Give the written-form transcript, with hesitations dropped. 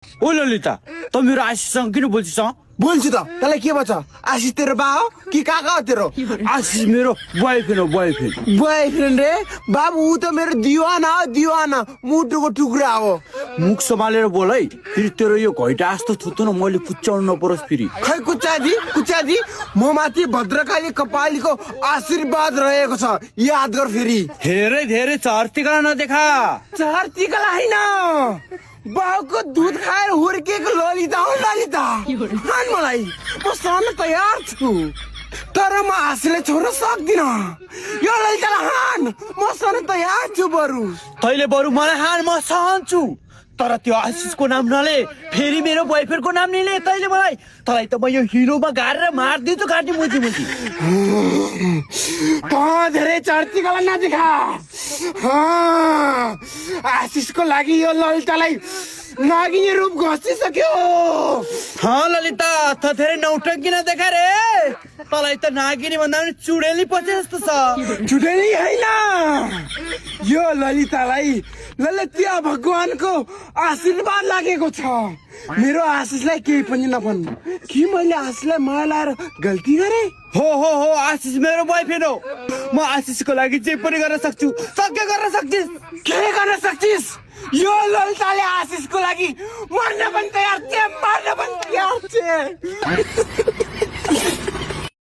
ओ ललिता त मेरो आशिषसँग किन बोल्छौ? बोल्छु त तँलाई के भन्छ? आशिष तेरो बा हो कि काका हो तेरो? आशिष मेरो बोयफ्रेन्ड हो बोयफ्रेन्ड। बोयफ्रेन्ड रे बाबु, ऊ त मेरो दिवाना हो दिवाना, मुटुको टुक्रा हो। मुख सम्हालेर बोल है, फेरि तेरो यो घैटा जस्तो थुत्तो न मैले कुच्याउनु नपरोस् फेरि। खै कुच्चादी म माथि भद्रकाली कपालीको आशीर्वाद रहेको छ, याद गर फेरि। धेरै धेरै चर्तिका नदेखा। चारतिकल होइन, बाउको दुध खाएर हुर्केको ललिता हो ललिता। हान मलाई, म सहन तयार छु, तर म आशीषलाई छोड्न सक्दिन। यो ललितालाई हान, म सहन तयार छु। बरु तैले बरु मलाई हान, म सहन्छु, तर त्यो आशिषको नाम नले, फेरि मेरो बोयफ्रेन्डको नाम निले तैले मलाई। तँलाई त म यो हिरोमा गाडेर मारिदिन्छु काटी मुजी मुजी। धेरै चर्चिकल नदेखा। आशिषको लागि यो ललितालाई नागिनी रूप घसिसक्यो। ललिता त धेरै नौटङ्की नदेखा रे, तँलाई त नागिनी भन्दा पनि चुडेली पछि जस्तो छ। चुडेली होइन, यो ललितालाई ललितिया भगवानको आशीर्वाद लागेको छ। मेरो आशिषलाई केही पनि नभन्नु कि मैले आशिषलाई माया लाएर गल्ती गरेँ। हो आशिष मेरो बोयफ्रेन्ड हो। म आशिषको लागि जे पनि गर्न सक्छु। सक्के गर्न सक्छिस्? के गर्न सक्छिस्? यो ललिताले आशिषको लागि मर्न पनि तयार छे, मर्न पनि तयार छे।